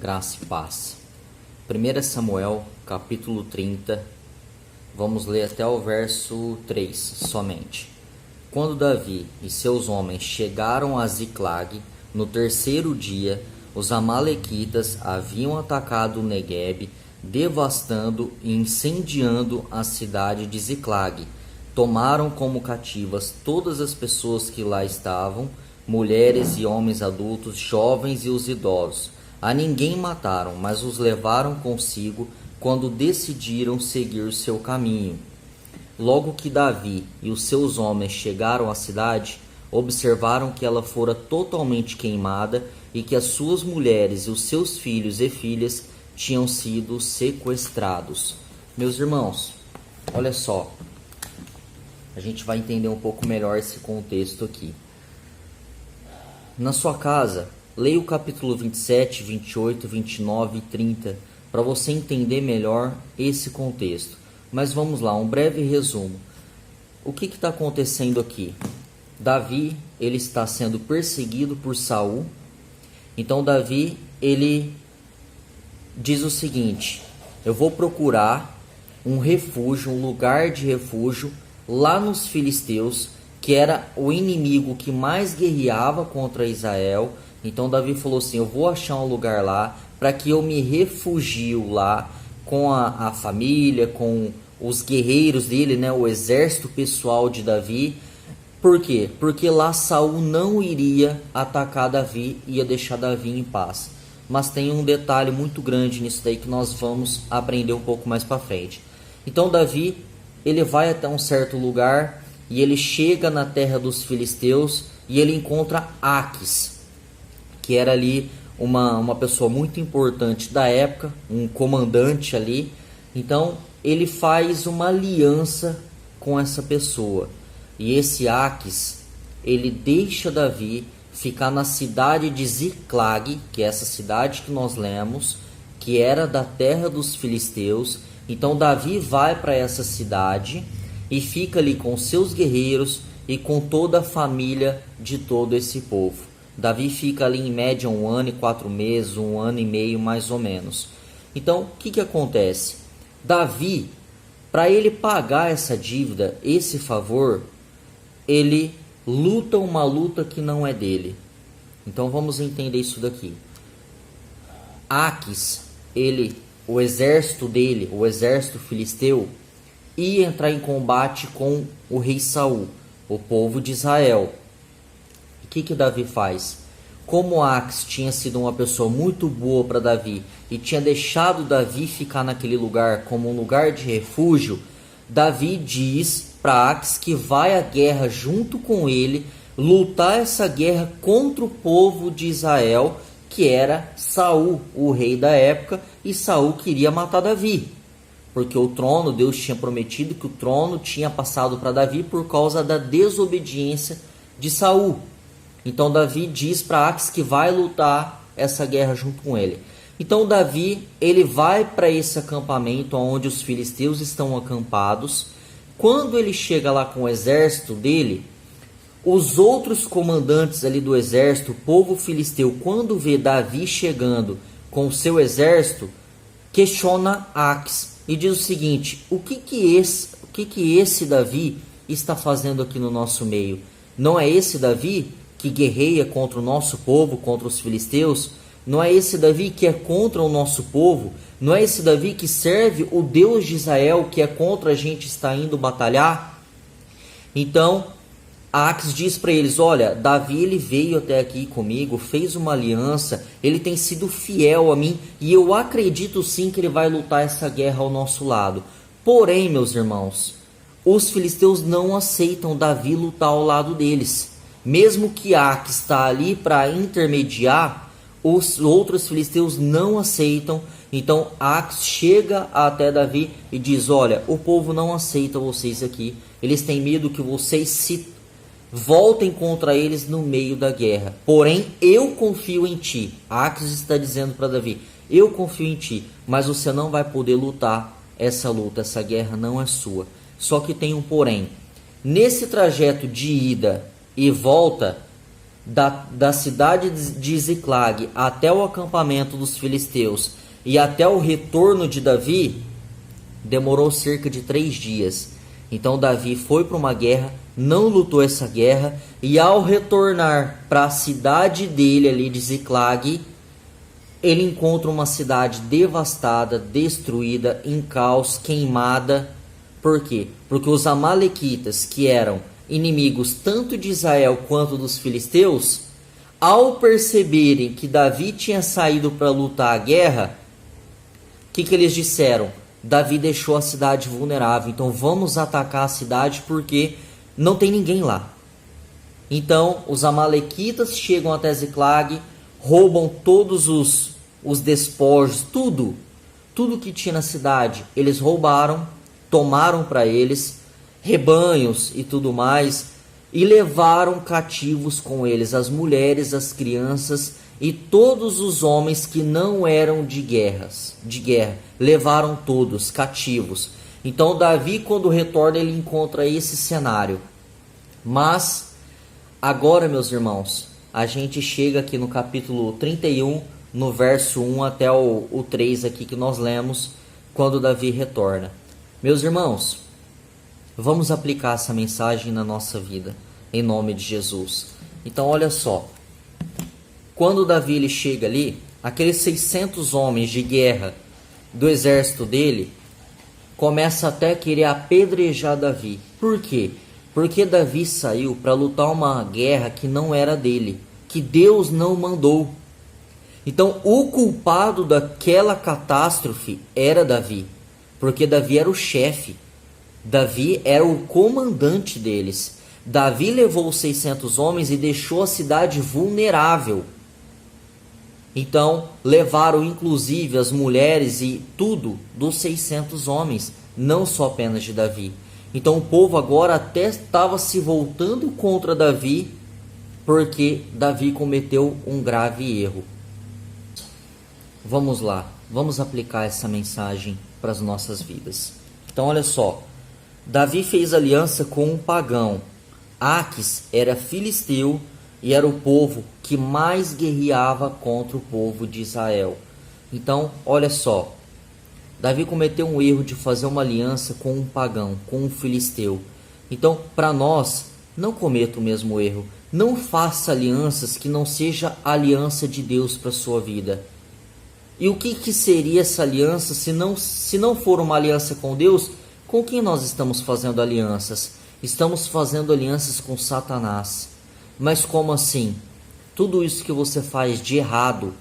graça e paz. 1 Samuel, capítulo 30, vamos ler até o verso 3 somente. Quando Davi e seus homens chegaram a Ziclag, no terceiro dia, os amalequitas haviam atacado o Neguebe, devastando e incendiando a cidade de Ziclag. Tomaram como cativas todas as pessoas que lá estavam, mulheres e homens adultos, jovens e os idosos. A ninguém mataram, mas os levaram consigo quando decidiram seguir seu caminho. Logo que Davi e os seus homens chegaram à cidade, observaram que ela fora totalmente queimada e que as suas mulheres e os seus filhos e filhas tinham sido sequestrados. Meus irmãos, olha só, a gente vai entender um pouco melhor esse contexto aqui. Na sua casa, leia o capítulo 27, 28, 29 e 30 para você entender melhor esse contexto. Mas vamos lá, um breve resumo. O que está acontecendo aqui? Davi, ele está sendo perseguido por Saul. Então Davi, ele diz o seguinte: eu vou procurar um refúgio, um lugar de refúgio lá nos filisteus, que era o inimigo que mais guerreava contra Israel. Então Davi falou assim: eu vou achar um lugar lá para que eu me refugio lá com a família, com os guerreiros dele, né, o exército pessoal de Davi. Por quê? Porque lá Saul não iria atacar Davi, ia deixar Davi em paz. Mas tem um detalhe muito grande nisso daí que nós vamos aprender um pouco mais para frente. Então Davi, ele vai até um certo lugar e ele chega na terra dos filisteus e ele encontra Aques, que era ali uma pessoa muito importante da época, um comandante ali. Então ele faz uma aliança com essa pessoa. E esse Aques, ele deixa Davi ficar na cidade de Ziclag, que é essa cidade que nós lemos, que era da terra dos filisteus. Então Davi vai para essa cidade e fica ali com seus guerreiros e com toda a família de todo esse povo. Davi fica ali em média 1 ano e 4 meses, 1 ano e meio mais ou menos. Então o que acontece? Davi, para ele pagar essa dívida, esse favor, ele luta uma luta que não é dele. Então vamos entender isso daqui. Aques, o exército dele, o exército filisteu, ia entrar em combate com o rei Saul, o povo de Israel. O que Davi faz? Como Aques tinha sido uma pessoa muito boa para Davi e tinha deixado Davi ficar naquele lugar como um lugar de refúgio, Davi diz para Aques que vai à guerra junto com ele, lutar essa guerra contra o povo de Israel, que era Saul, o rei da época, e Saul queria matar Davi, porque o trono, Deus tinha prometido que o trono tinha passado para Davi por causa da desobediência de Saul. Então Davi diz para Aques que vai lutar essa guerra junto com ele. Então Davi, ele vai para esse acampamento onde os filisteus estão acampados. Quando ele chega lá com o exército dele, os outros comandantes ali do exército, o povo filisteu, quando vê Davi chegando com o seu exército, questiona Aques e diz o seguinte: o que esse Davi está fazendo aqui no nosso meio? Não é esse Davi que guerreia contra o nosso povo, contra os filisteus? Não é esse Davi que é contra o nosso povo? Não é esse Davi que serve o Deus de Israel, que é contra a gente estar indo batalhar? Então Aques diz para eles: olha, Davi, ele veio até aqui comigo, fez uma aliança, ele tem sido fiel a mim e eu acredito sim que ele vai lutar essa guerra ao nosso lado. Porém, meus irmãos, os filisteus não aceitam Davi lutar ao lado deles. Mesmo que Aques está ali para intermediar, os outros filisteus não aceitam. Então Aques chega até Davi e diz: olha, o povo não aceita vocês aqui, eles têm medo que vocês se voltem contra eles no meio da guerra. Porém, eu confio em ti. Aques está dizendo para Davi: eu confio em ti, mas você não vai poder lutar essa luta, essa guerra não é sua. Só que tem um porém. Nesse trajeto de ida e volta, da cidade de Ziclag até o acampamento dos filisteus e até o retorno de Davi, demorou cerca de 3 dias. Então Davi foi para uma guerra, não lutou essa guerra, e ao retornar para a cidade dele ali de Ziclag, ele encontra uma cidade devastada, destruída, em caos, queimada. Por quê? Porque os amalequitas, que eram inimigos tanto de Israel quanto dos filisteus, ao perceberem que Davi tinha saído para lutar a guerra, o que eles disseram? Davi deixou a cidade vulnerável, então vamos atacar a cidade porque não tem ninguém lá. Então os amalequitas chegam até Ziclag, roubam todos os despojos, tudo que tinha na cidade, eles roubaram, tomaram para eles, rebanhos e tudo mais, e levaram cativos com eles as mulheres, as crianças e todos os homens que não eram de guerra, levaram todos cativos. Então Davi, quando retorna, ele encontra esse cenário. Mas agora, meus irmãos, a gente chega aqui no capítulo 31, no verso 1 até o 3 aqui que nós lemos, quando Davi retorna. Meus irmãos, vamos aplicar essa mensagem na nossa vida, em nome de Jesus. Então olha só, quando Davi ele chega ali, aqueles 600 homens de guerra do exército dele, começa até a querer apedrejar Davi. Por quê? Porque Davi saiu para lutar uma guerra que não era dele, que Deus não mandou. Então o culpado daquela catástrofe era Davi, porque Davi era o chefe, Davi era o comandante deles. Davi levou os 600 homens e deixou a cidade vulnerável. Então levaram inclusive as mulheres e tudo dos 600 homens, não só apenas de Davi. Então o povo agora até estava se voltando contra Davi, porque Davi cometeu um grave erro. Vamos lá, vamos aplicar essa mensagem para as nossas vidas. Então olha só, Davi fez aliança com um pagão. Aques era filisteu e era o povo que mais guerreava contra o povo de Israel. Então olha só, Davi cometeu um erro de fazer uma aliança com um pagão, com um filisteu. Então, para nós, não cometa o mesmo erro. Não faça alianças que não seja a aliança de Deus para a sua vida. E o que seria essa aliança se não for uma aliança com Deus? Com quem nós estamos fazendo alianças? Estamos fazendo alianças com Satanás. Mas como assim? Tudo isso que você faz de errado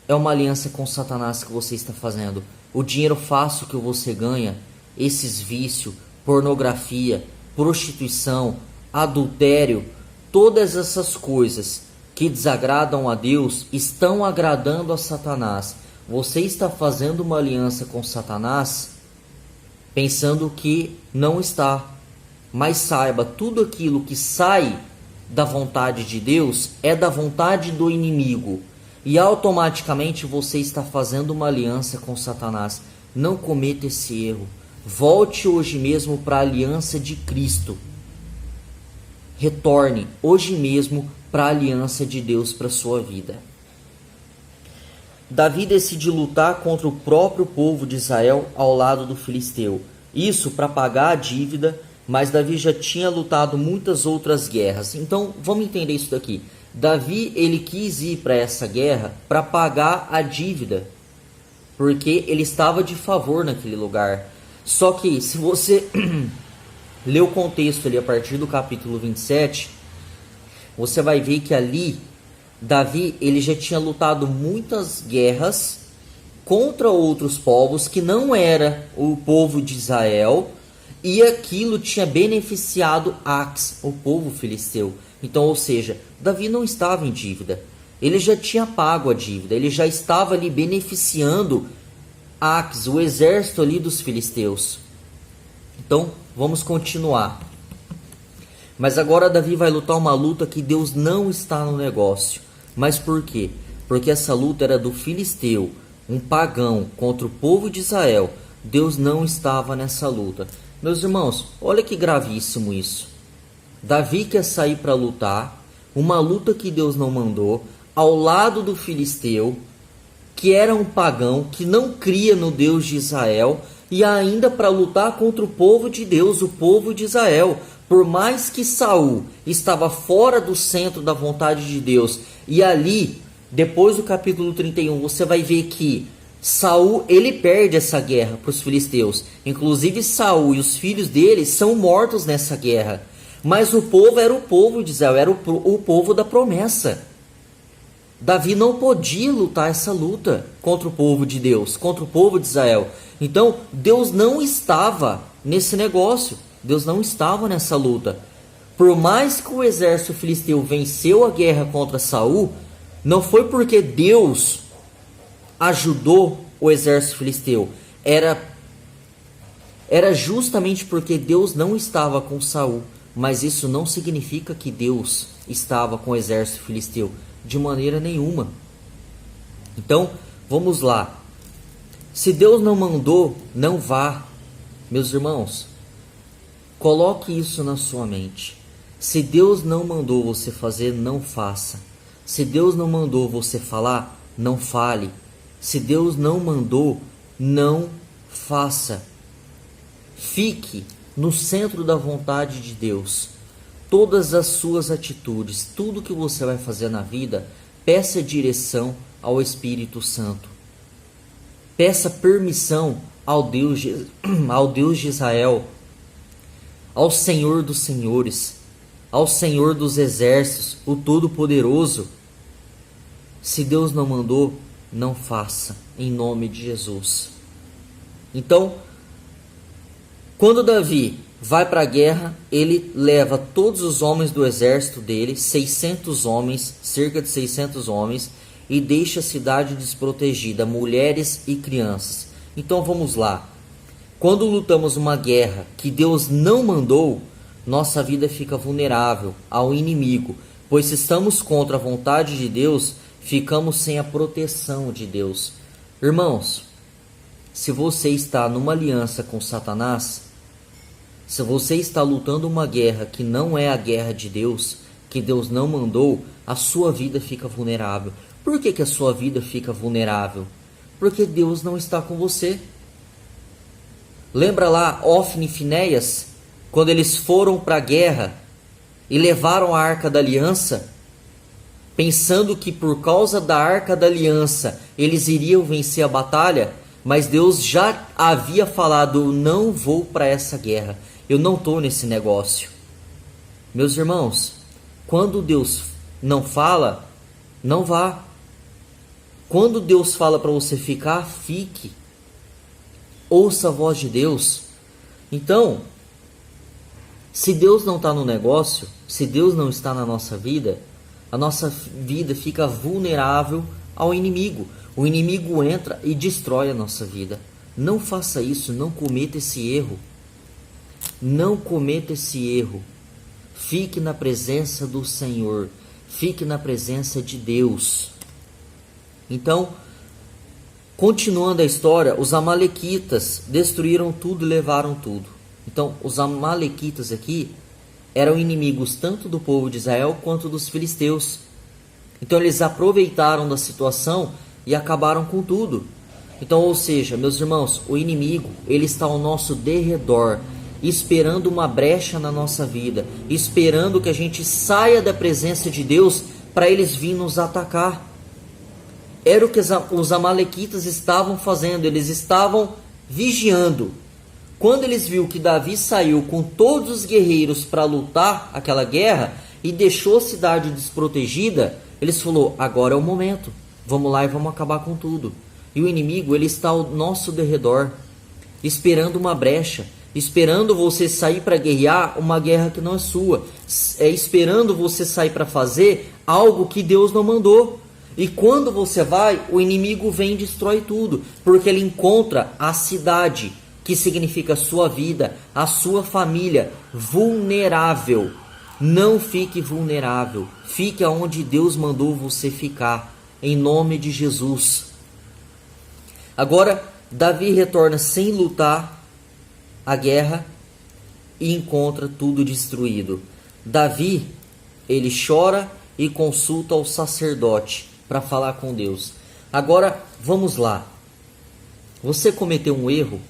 é uma aliança com Satanás que você está fazendo. O dinheiro fácil que você ganha, esses vícios, pornografia, prostituição, adultério, todas essas coisas que desagradam a Deus estão agradando a Satanás. Você está fazendo uma aliança com Satanás pensando que não está. Mas saiba, tudo aquilo que sai da vontade de Deus é da vontade do inimigo. E automaticamente você está fazendo uma aliança com Satanás. Não cometa esse erro. Volte hoje mesmo para a aliança de Cristo. Retorne hoje mesmo para a aliança de Deus para a sua vida. Davi decide lutar contra o próprio povo de Israel ao lado do filisteu. Isso para pagar a dívida, mas Davi já tinha lutado muitas outras guerras. Então vamos entender isso daqui. Davi ele quis ir para essa guerra para pagar a dívida, porque ele estava de favor naquele lugar. Só que se você ler o contexto ali a partir do capítulo 27, você vai ver que ali Davi ele já tinha lutado muitas guerras contra outros povos que não era o povo de Israel, e aquilo tinha beneficiado Aques, o povo filisteu. Então, ou seja, Davi não estava em dívida. Ele já tinha pago a dívida. Ele já estava ali beneficiando Aques, o exército ali dos filisteus. Então, vamos continuar. Mas agora Davi vai lutar uma luta que Deus não está no negócio. Mas por quê? Porque essa luta era do filisteu, um pagão, contra o povo de Israel. Deus não estava nessa luta. Meus irmãos, olha que gravíssimo isso. Davi quer sair para lutar, uma luta que Deus não mandou, ao lado do filisteu, que era um pagão, que não cria no Deus de Israel, e ainda para lutar contra o povo de Deus, o povo de Israel. Por mais que Saul estava fora do centro da vontade de Deus, e ali, depois do capítulo 31, você vai ver que Saul, ele perde essa guerra para os filisteus. Inclusive Saul e os filhos dele são mortos nessa guerra. Mas o povo era o povo de Israel, era o povo da promessa. Davi não podia lutar essa luta contra o povo de Deus, contra o povo de Israel. Então, Deus não estava nesse negócio. Deus não estava nessa luta. Por mais que o exército filisteu venceu a guerra contra Saul, não foi porque Deus ajudou o exército filisteu. Era justamente porque Deus não estava com Saul. Mas isso não significa que Deus estava com o exército filisteu. De maneira nenhuma. Então, vamos lá. Se Deus não mandou, não vá. Meus irmãos, coloque isso na sua mente. Se Deus não mandou você fazer, não faça. Se Deus não mandou você falar, não fale. Se Deus não mandou, não faça. Fique no centro da vontade de Deus. Todas as suas atitudes, tudo que você vai fazer na vida, peça direção ao Espírito Santo. Peça permissão ao Deus de Israel, ao Senhor dos Senhores, ao Senhor dos Exércitos, o Todo-Poderoso. Se Deus não mandou, não faça, em nome de Jesus. Então, quando Davi vai para a guerra, ele leva todos os homens do exército dele, 600 homens, cerca de 600 homens, e deixa a cidade desprotegida, mulheres e crianças. Então vamos lá. Quando lutamos uma guerra que Deus não mandou, nossa vida fica vulnerável ao inimigo, pois se estamos contra a vontade de Deus, ficamos sem a proteção de Deus. Irmãos, se você está numa aliança com Satanás, se você está lutando uma guerra que não é a guerra de Deus, que Deus não mandou, a sua vida fica vulnerável. Por que a sua vida fica vulnerável? Porque Deus não está com você. Lembra lá Ofni e Finéias, quando eles foram para a guerra e levaram a Arca da Aliança, pensando que por causa da Arca da Aliança eles iriam vencer a batalha, mas Deus já havia falado: eu não vou para essa guerra. Eu não estou nesse negócio. Meus irmãos, quando Deus não fala, não vá. Quando Deus fala para você ficar, fique. Ouça a voz de Deus. Então, se Deus não está no negócio, se Deus não está na nossa vida, a nossa vida fica vulnerável ao inimigo. O inimigo entra e destrói a nossa vida. Não faça isso, não cometa esse erro. Não cometa esse erro. Fique na presença do Senhor. Fique na presença de Deus. Então, continuando a história, os amalequitas destruíram tudo e levaram tudo. Então, os amalequitas aqui eram inimigos tanto do povo de Israel quanto dos filisteus. Então, eles aproveitaram da situação e acabaram com tudo. Então, ou seja, meus irmãos, o inimigo, ele está ao nosso derredor, esperando uma brecha na nossa vida, esperando que a gente saia da presença de Deus para eles virem nos atacar. Era o que os amalequitas estavam fazendo, eles estavam vigiando. Quando eles viram que Davi saiu com todos os guerreiros para lutar aquela guerra e deixou a cidade desprotegida, eles falaram: agora é o momento, vamos lá e vamos acabar com tudo. E o inimigo, ele está ao nosso derredor, esperando uma brecha, esperando você sair para guerrear uma guerra que não é sua, esperando você sair para fazer algo que Deus não mandou. E quando você vai, o inimigo vem e destrói tudo, porque ele encontra a cidade, que significa a sua vida, a sua família, vulnerável. Não fique vulnerável, fique aonde Deus mandou você ficar, em nome de Jesus. Agora, Davi retorna sem lutar a guerra e encontra tudo destruído. Davi, ele chora e consulta o sacerdote para falar com Deus. Agora, vamos lá. Você cometeu um erro?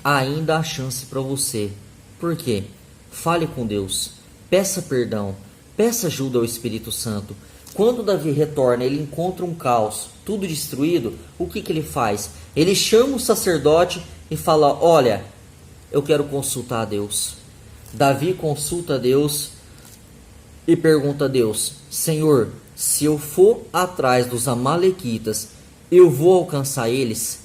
Ainda há chance para você. Por quê? Fale com Deus. Peça perdão. Peça ajuda ao Espírito Santo. Quando Davi retorna, ele encontra um caos, tudo destruído. O que ele faz? Ele chama o sacerdote e fala: olha, eu quero consultar a Deus. Davi consulta a Deus e pergunta a Deus: Senhor, se eu for atrás dos amalequitas, eu vou alcançar eles?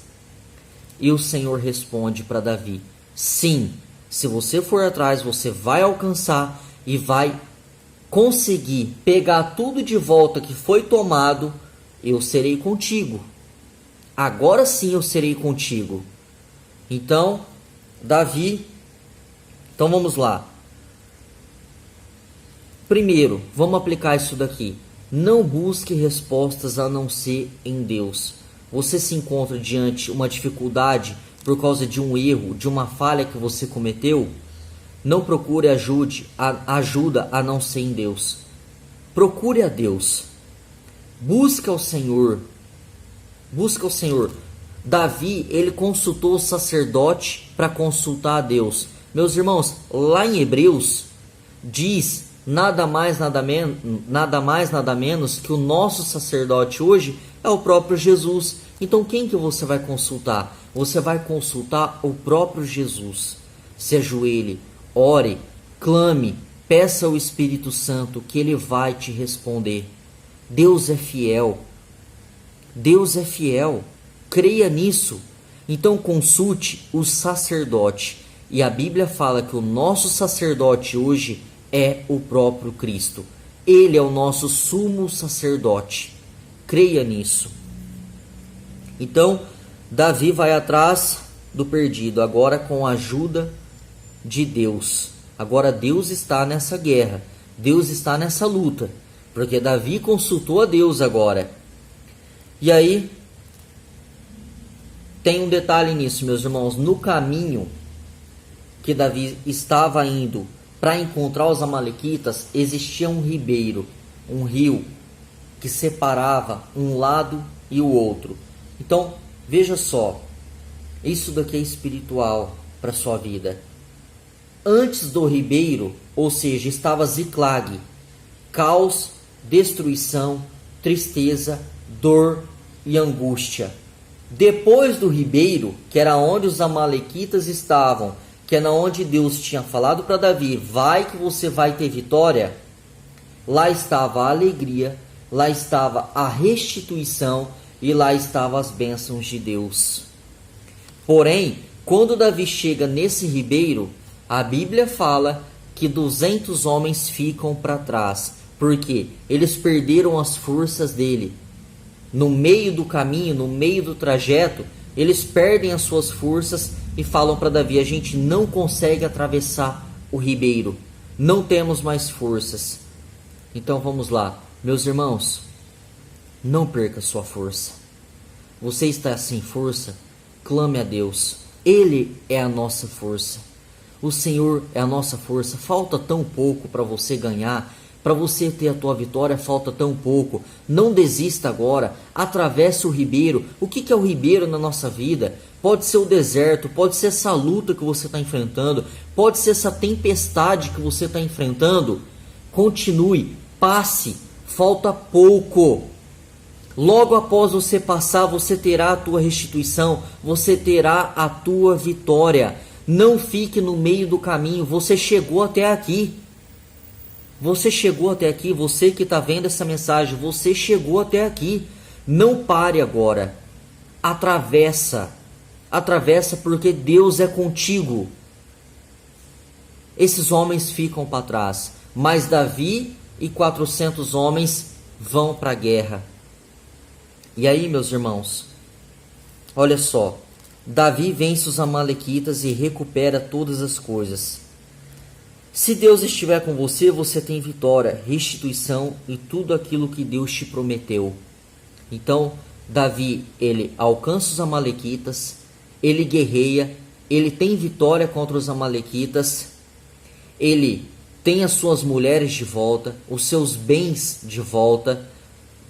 E o Senhor responde para Davi: sim, se você for atrás, você vai alcançar e vai conseguir pegar tudo de volta que foi tomado. Eu serei contigo. Agora sim eu serei contigo. Então, Davi, então vamos lá. Primeiro, vamos aplicar isso daqui. Não busque respostas a não ser em Deus. Você se encontra diante de uma dificuldade por causa de um erro, de uma falha que você cometeu? Não procure ajuda a não ser em Deus. Procure a Deus. Busque ao Senhor. Busque ao Senhor. Davi, ele consultou o sacerdote para consultar a Deus. Meus irmãos, lá em Hebreus, diz nada mais, nada menos que o nosso sacerdote hoje é o próprio Jesus. Então quem que você vai consultar? Você vai consultar o próprio Jesus. Se ajoelhe, ore, clame, peça ao Espírito Santo que ele vai te responder. Deus é fiel. Deus é fiel. Creia nisso. Então consulte o sacerdote. E a Bíblia fala que o nosso sacerdote hoje é o próprio Cristo. Ele é o nosso sumo sacerdote. Creia nisso. Então, Davi vai atrás do perdido, agora com a ajuda de Deus. Agora Deus está nessa guerra. Deus está nessa luta. Porque Davi consultou a Deus agora. E aí, tem um detalhe nisso, meus irmãos. No caminho que Davi estava indo para encontrar os amalequitas, existia um ribeiro, um rio, que separava um lado e o outro. Então, veja só, isso daqui é espiritual para a sua vida. Antes do ribeiro, ou seja, estava Ziclag, caos, destruição, tristeza, dor e angústia. Depois do ribeiro, que era onde os amalequitas estavam, que era onde Deus tinha falado para Davi: vai que você vai ter vitória. Lá estava a alegria, lá estava a restituição e lá estavam as bênçãos de Deus. Porém, quando Davi chega nesse ribeiro, a Bíblia fala que 200 homens ficam para trás, porque eles perderam as forças dele. No meio do caminho, no meio do trajeto, eles perdem as suas forças e falam para Davi: a gente não consegue atravessar o ribeiro, não temos mais forças. Então vamos lá, meus irmãos, não perca sua força. Você está sem força? Clame a Deus. Ele é a nossa força. O Senhor é a nossa força. Falta tão pouco para você ganhar. Para você ter a tua vitória, falta tão pouco. Não desista agora. Atravesse o ribeiro. O que é o ribeiro na nossa vida? Pode ser o deserto, pode ser essa luta que você está enfrentando, pode ser essa tempestade que você está enfrentando. Continue, passe, falta pouco. Logo após você passar, você terá a tua restituição, você terá a tua vitória. Não fique no meio do caminho, você chegou até aqui. Você chegou até aqui, você que está vendo essa mensagem, você chegou até aqui. Não pare agora. Atravessa, porque Deus é contigo. Esses homens ficam para trás, mas Davi e 400 homens vão para a guerra. E aí, meus irmãos, olha só, Davi vence os amalequitas e recupera todas as coisas. Se Deus estiver com você, você tem vitória, restituição e tudo aquilo que Deus te prometeu. Então, Davi, ele alcança os amalequitas, ele guerreia, ele tem vitória contra os amalequitas, ele tem as suas mulheres de volta, os seus bens de volta,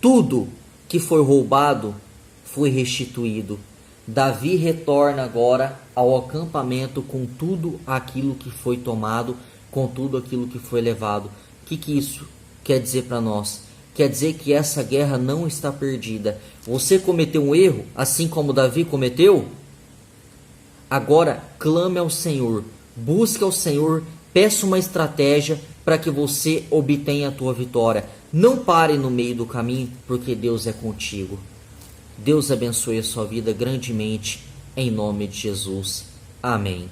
tudo que foi roubado foi restituído. Davi retorna agora ao acampamento com tudo aquilo que foi tomado, com tudo aquilo que foi levado. O que isso quer dizer para nós? Quer dizer que essa guerra não está perdida. Você cometeu um erro, assim como Davi cometeu? Agora clame ao Senhor, busque ao Senhor, peça uma estratégia para que você obtenha a tua vitória. Não pare no meio do caminho, porque Deus é contigo. Deus abençoe a sua vida grandemente, em nome de Jesus. Amém.